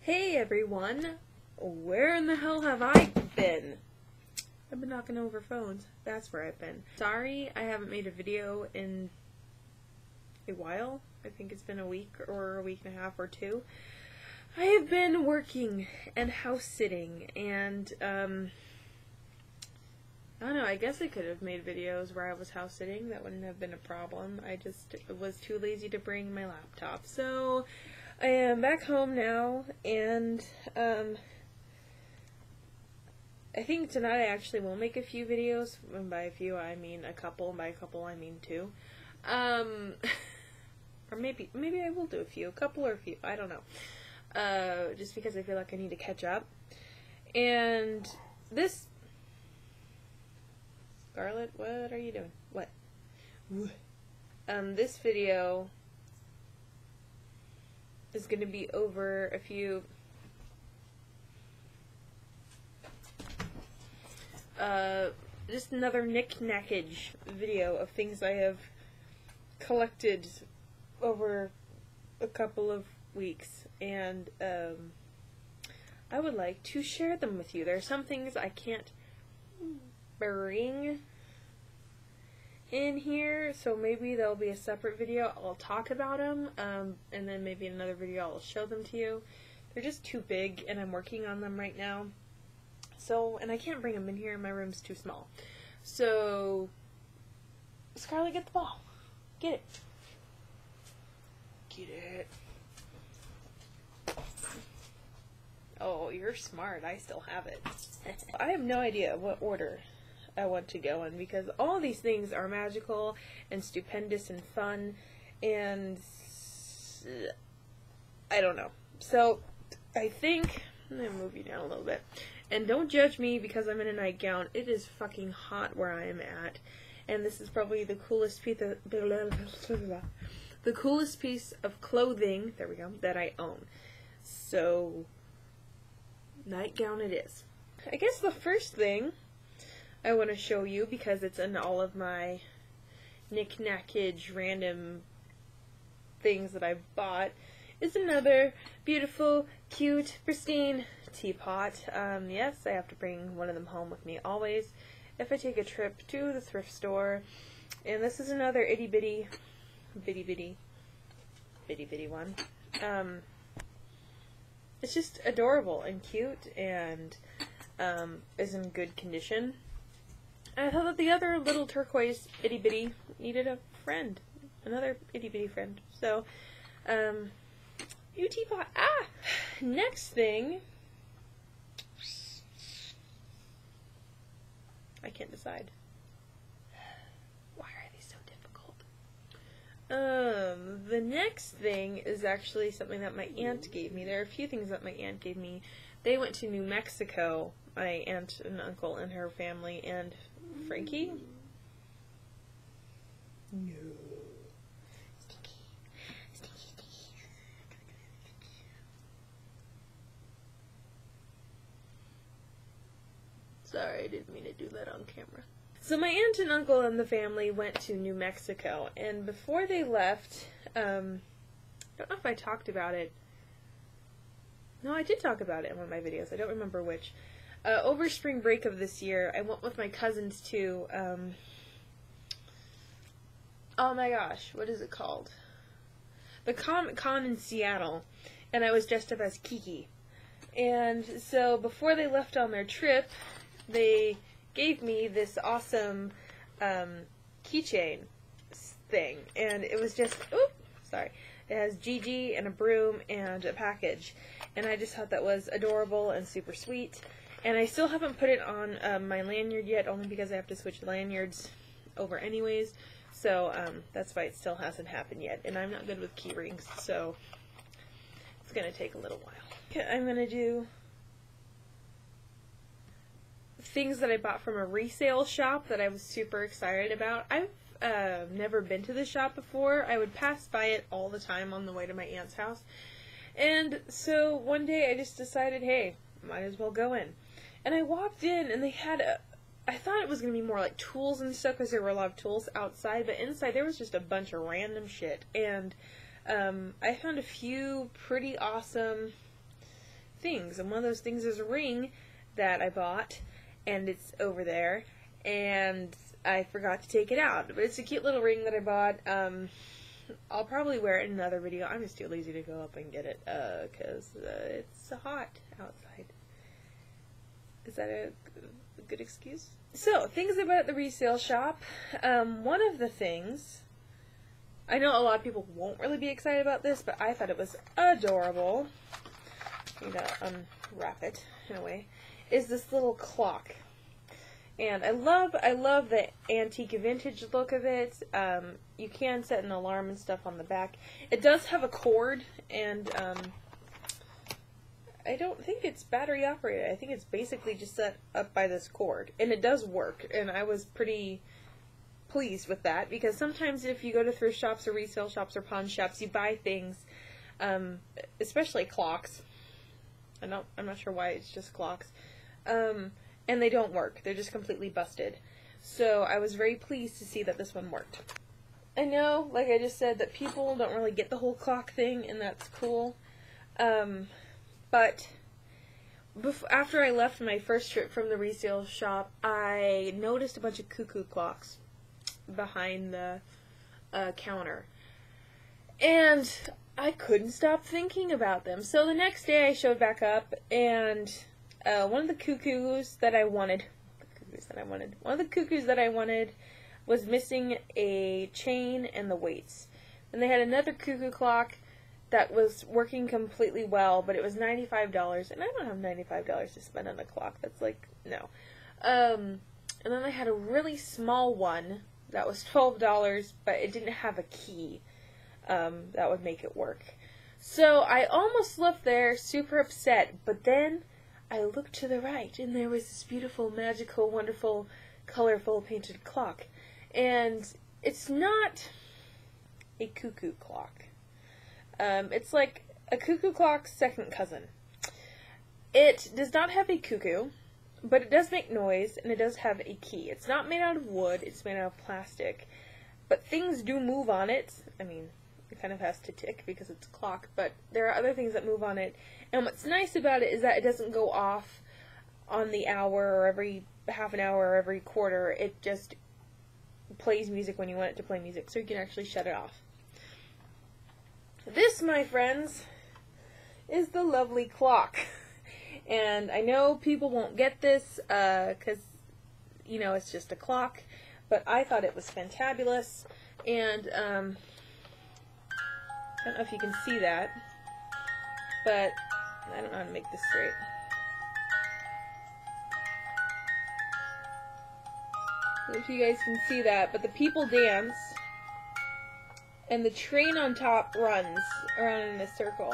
Hey everyone, where in the hell have I been? I've been knocking over phones. That's where I've been. Sorry I haven't made a video in a while. I think it's been a week or a week and a half or two. I have been working and house sitting and I don't know, I guess I could have made videos where I was house sitting. That wouldn't have been a problem. I just was too lazy to bring my laptop. So I am back home now, and I think tonight I actually will make a few videos, and by a few I mean a couple, and by a couple I mean two. Or maybe I will do a couple or a few, I don't know. Just because I feel like I need to catch up. And this... Scarlett, what are you doing? What? This video is going to be over a few just another Knick-Knackage video of things I have collected over a couple of weeks, and I would like to share them with you. There are some things I can't bring in here, so maybe there'll be a separate video. I'll talk about them, and then maybe in another video I'll show them to you. They're just too big, and I'm working on them right now. So, and I can't bring them in here, my room's too small. So, Scarlett, get the ball. Get it. Get it. Oh, you're smart. I still have it. I have no idea what order I want to go in, because all these things are magical and stupendous and fun, and I don't know. So I think I'm gonna move you down a little bit, and don't judge me because I'm in a nightgown. It is fucking hot where I am at, and this is probably the coolest piece of clothing, there we go, that I own. So nightgown it is. I guess the first thing I want to show you, because it's in all of my Knick-Knackage random things that I've bought, is another beautiful, cute, pristine teapot. Yes, I have to bring one of them home with me always if I take a trip to the thrift store. And this is another itty bitty one. It's just adorable and cute, and is in good condition. I thought that the other little turquoise itty bitty needed a friend, another itty bitty friend. So, new teapot. Next thing, I can't decide. Why are these so difficult? The next thing is actually something that my aunt gave me. There are a few things that my aunt gave me. They went to New Mexico, my aunt and uncle and her family, and Frankie? No. Stinky. Sorry, I didn't mean to do that on camera. So my aunt and uncle and the family went to New Mexico, and before they left, I don't know if I talked about it. No, I did talk about it in one of my videos. I don't remember which. Over spring break of this year, I went with my cousins to, oh my gosh, what is it called? The Comic-Con in Seattle, and I was dressed up as Kiki. And so before they left on their trip, they gave me this awesome keychain thing, and it was just, it has Gigi and a broom and a package, and I just thought that was adorable and super sweet. And I still haven't put it on my lanyard yet, only because I have to switch lanyards over anyways. So that's why it still hasn't happened yet. And I'm not good with key rings, so it's going to take a little while. Okay, I'm going to do things that I bought from a resale shop that I was super excited about. I've never been to this shop before. I would pass by it all the time on the way to my aunt's house. And so one day I just decided, hey, might as well go in. And I walked in, and they had I thought it was going to be more like tools and stuff, because there were a lot of tools outside, but inside there was just a bunch of random shit. And I found a few pretty awesome things, and one of those things is a ring that I bought, and it's over there, and I forgot to take it out. But it's a cute little ring that I bought. I'll probably wear it in another video. I'm just too lazy to go up and get it, because it's hot outside. Is that a good excuse? So, things about the resale shop. One of the things, I know a lot of people won't really be excited about this, but I thought it was adorable. You gotta unwrap it, in a way. Is this little clock. And I love the antique vintage look of it. You can set an alarm and stuff on the back. It does have a cord, and I don't think it's battery operated. I think it's basically just set up by this cord. And it does work, and I was pretty pleased with that, because sometimes if you go to thrift shops or resale shops or pawn shops, you buy things, especially clocks. I'm not sure why it's just clocks. And they don't work. They're just completely busted. So I was very pleased to see that this one worked. I know, like I just said, that people don't really get the whole clock thing, and that's cool. But after I left my first trip from the resale shop, I noticed a bunch of cuckoo clocks behind the counter. And I couldn't stop thinking about them. So the next day I showed back up, and one of the cuckoos that I wanted was missing a chain and the weights. And they had another cuckoo clock that was working completely well, but it was $95, and I don't have $95 to spend on a clock. That's like, no. And then they had a really small one that was $12, but it didn't have a key that would make it work. So I almost left there super upset, but then I looked to the right, and there was this beautiful, magical, wonderful, colorful painted clock. And it's not a cuckoo clock. It's like a cuckoo clock's second cousin. It does not have a cuckoo, but it does make noise, and it does have a key. It's not made out of wood, it's made out of plastic. But things do move on it. I mean, it kind of has to tick because it's a clock, but there are other things that move on it. And what's nice about it is that it doesn't go off on the hour or every half an hour or every quarter. It just plays music when you want it to play music, so you can actually shut it off. This, my friends, is the lovely clock. And I know people won't get this because, you know, it's just a clock, but I thought it was fantabulous. And I don't know if you can see that, but I don't know how to make this straight. I don't know if you guys can see that, but the people dance, and the train on top runs around in a circle.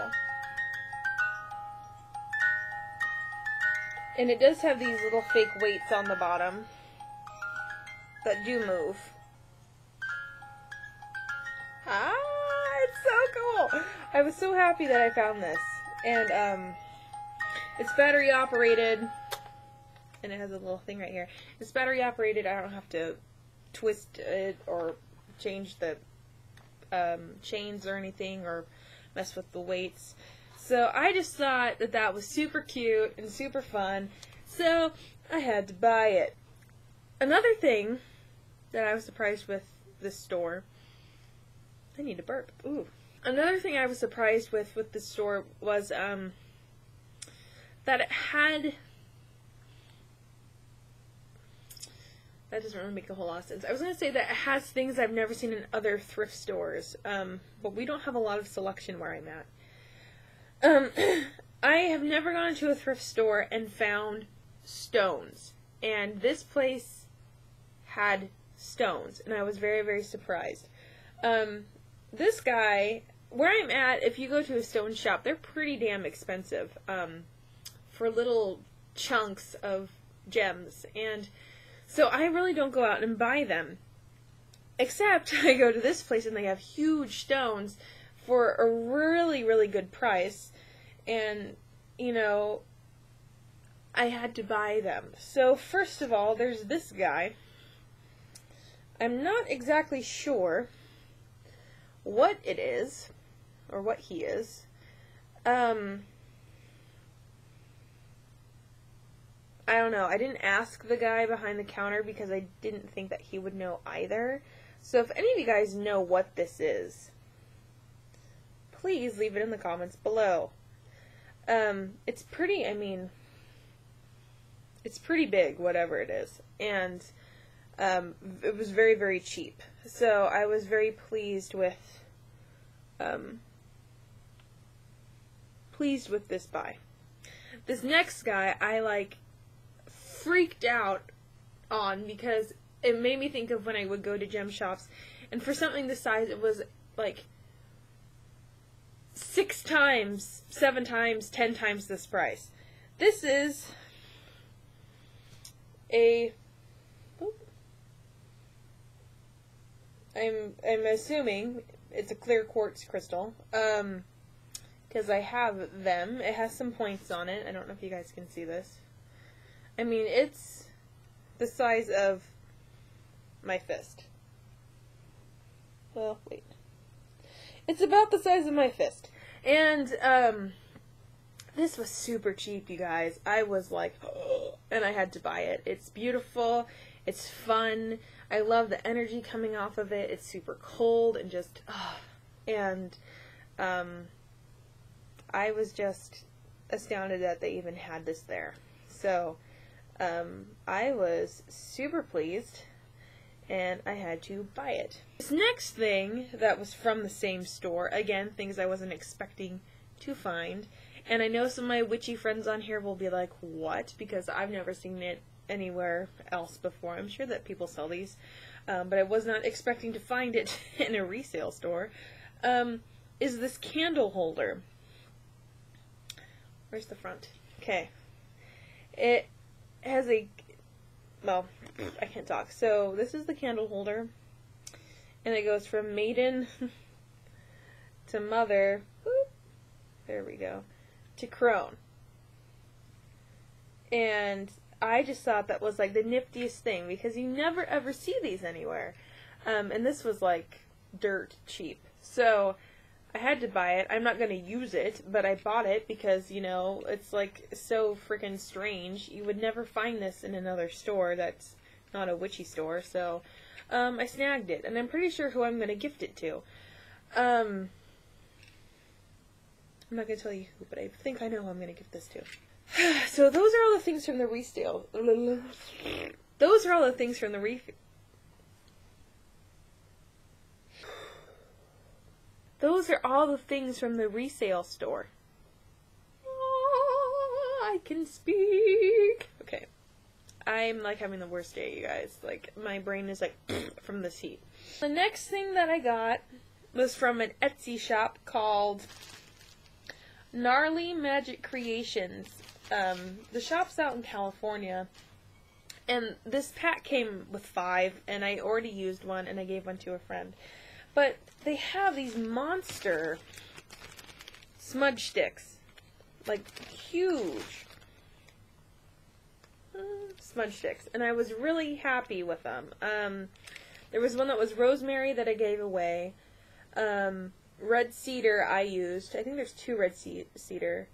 And it does have these little fake weights on the bottom that do move. Ah, it's so cool! I was so happy that I found this. And it's battery operated, and it has a little thing right here. It's battery operated. I don't have to twist it or change the chains or anything, or mess with the weights. So I just thought that that was super cute and super fun, so I had to buy it. Another thing that I was surprised with this store, I need to burp. Ooh. Another thing I was surprised with this store was that it had, that doesn't really make a whole lot of sense. I was going to say that it has things I've never seen in other thrift stores, but we don't have a lot of selection where I'm at. I have never gone to a thrift store and found stones, and this place had stones, and I was very, very surprised. This guy, where I'm at, if you go to a stone shop, they're pretty damn expensive for little chunks of gems, and so I really don't go out and buy them. Except I go to this place and they have huge stones for a really, really good price, and, you know, I had to buy them. So first of all, there's this guy. I'm not exactly sure what it is, or what he is. I don't know. I didn't ask the guy behind the counter because I didn't think that he would know either. So if any of you guys know what this is, please leave it in the comments below. It's pretty, I mean, it's pretty big, whatever it is. And it was very, very cheap. So I was very pleased with this buy. This next guy I like freaked out on because it made me think of when I would go to gem shops, and for something this size it was like 6 times, 7 times, 10 times this price. This is a I'm assuming it's a clear quartz crystal, because I have them. It has some points on it. I don't know if you guys can see this. I mean, it's the size of my fist. Well, wait. It's about the size of my fist. And, this was super cheap, you guys. I was like, oh, and I had to buy it. It's beautiful. It's fun. I love the energy coming off of it. It's super cold and just, and I was just astounded that they even had this there. So, I was super pleased, and I had to buy it. This next thing that was from the same store, again, things I wasn't expecting to find, and I know some of my witchy friends on here will be like, what? Because I've never seen it anywhere else before. I'm sure that people sell these, but I was not expecting to find it in a resale store, is this candle holder. Where's the front? Okay. It has a, well, I can't talk. So this is the candle holder, and it goes from maiden to mother, whoop, there we go, to crone. And I just thought that was like the niftiest thing, because you never ever see these anywhere. And this was like dirt cheap. So I had to buy it. I'm not going to use it, but I bought it because, you know, it's like so freaking strange. You would never find this in another store that's not a witchy store. So I snagged it, and I'm pretty sure who I'm going to gift it to. I'm not going to tell you who, but I think I know who I'm going to gift this to. So those are all the things from the resale. Those are all the things from the Those are all the things from the resale store. Oh, I can speak. Okay. I'm like having the worst day, you guys. Like, my brain is like from this heat. The next thing that I got was from an Etsy shop called Gnarly Magic Creations. The shop's out in California, and this pack came with 5, and I already used one, and I gave one to a friend. But they have these monster smudge sticks, like huge smudge sticks, and I was really happy with them. There was one that was rosemary that I gave away. Red cedar I used. I think there's 2 red cedar.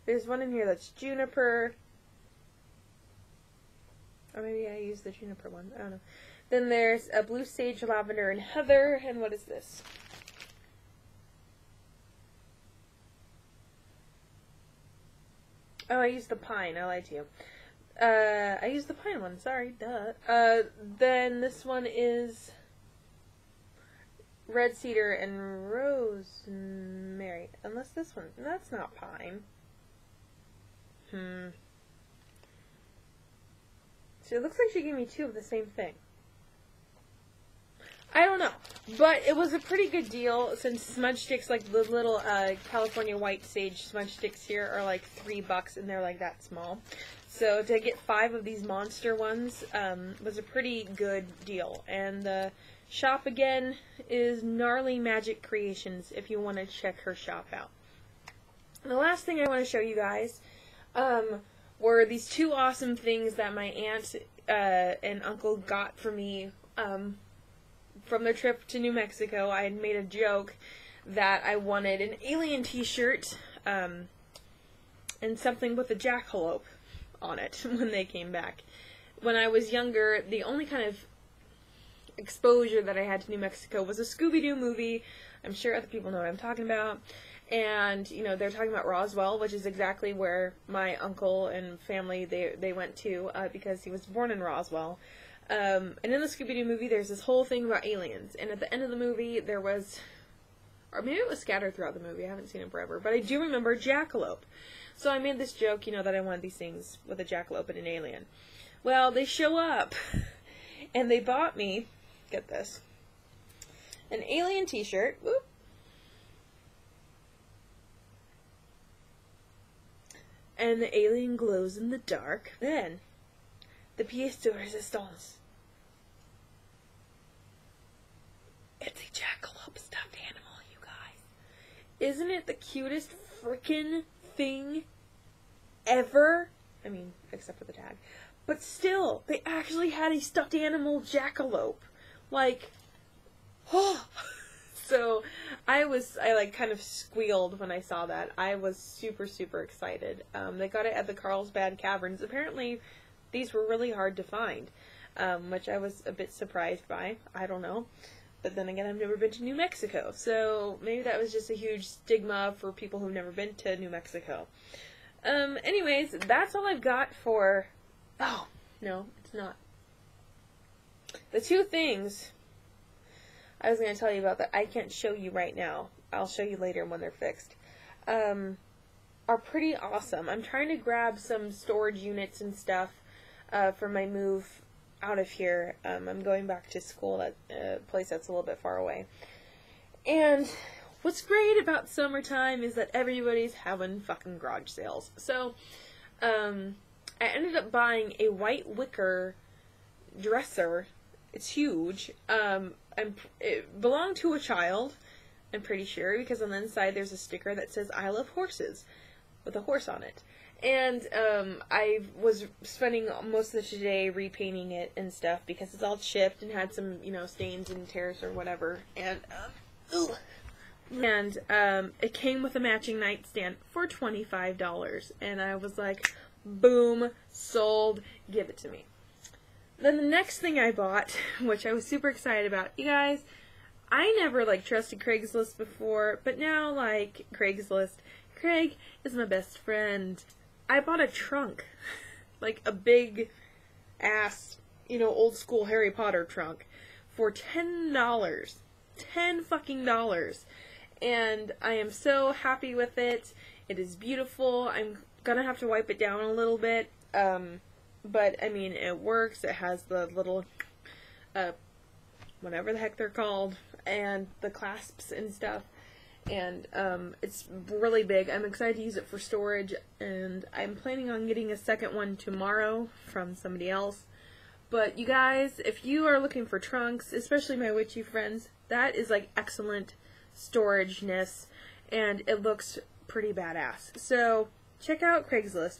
There's one in here that's juniper. Or maybe I used the juniper one. I don't know. Then there's a blue sage, lavender, and heather. And what is this? Oh, I used the pine. I lied to you. I used the pine one. Sorry. Duh. Then this one is red cedar and rosemary. Unless this one. That's not pine. So it looks like she gave me 2 of the same thing. I don't know. But it was a pretty good deal, since smudge sticks, like the little California white sage smudge sticks here, are like $3 and they're like that small. So to get 5 of these monster ones was a pretty good deal. And the shop again is Gnarly Magic Creations if you want to check her shop out. And the last thing I want to show you guys were these 2 awesome things that my aunt and uncle got for me from their trip to New Mexico. I had made a joke that I wanted an alien t-shirt and something with a jackalope on it when they came back. When I was younger, the only kind of exposure that I had to New Mexico was a Scooby-Doo movie. I'm sure other people know what I'm talking about. And, you know, they're talking about Roswell, which is exactly where my uncle and family, they went to, because he was born in Roswell. And in the Scooby-Doo movie, there's this whole thing about aliens. And at the end of the movie, there was, or maybe it was scattered throughout the movie, I haven't seen it forever, but I do remember jackalope. So I made this joke, you know, that I wanted these things with a jackalope and an alien. Well, they show up, and they bought me, get this, an alien t-shirt, whoop, and the alien glows in the dark. Then, the pièce de résistance. It's a jackalope stuffed animal, you guys. Isn't it the cutest frickin' thing ever? I mean, except for the tag. But still, they actually had a stuffed animal jackalope. Like, oh. So, I like kind of squealed when I saw that. I was super, super excited. They got it at the Carlsbad Caverns. Apparently, these were really hard to find, which I was a bit surprised by. I don't know. But then again, I've never been to New Mexico. So, maybe that was just a huge stigma for people who've never been to New Mexico. Anyways, that's all I've got for... Oh, no, it's not. The two things I was going to tell you about that I can't show you right now, I'll show you later when they're fixed, are pretty awesome. I'm trying to grab some storage units and stuff for my move out of here. I'm going back to school at a place that's a little bit far away. And what's great about summertime is that everybody's having fucking garage sales. So, I ended up buying a white wicker dresser. It's huge. It belonged to a child, I'm pretty sure, because on the inside there's a sticker that says, "I love horses," with a horse on it. And, I was spending most of the day repainting it and stuff, because it's all chipped and had some, you know, stains and tears or whatever. And, it came with a matching nightstand for $25. And I was like, boom, sold, give it to me. Then the next thing I bought, which I was super excited about, you guys, I never, like, trusted Craigslist before, but now, like, Craigslist, Craig is my best friend. I bought a trunk, like a big ass, you know, old school Harry Potter trunk for $10. $10 fucking dollars. And I am so happy with it. It is beautiful. I'm gonna have to wipe it down a little bit. But, I mean, it works. It has the little, whatever the heck they're called, and the clasps and stuff. And, it's really big. I'm excited to use it for storage, and I'm planning on getting a second one tomorrow from somebody else. But, you guys, if you are looking for trunks, especially my witchy friends, that is, like, excellent storage-ness, and it looks pretty badass. So, check out Craigslist.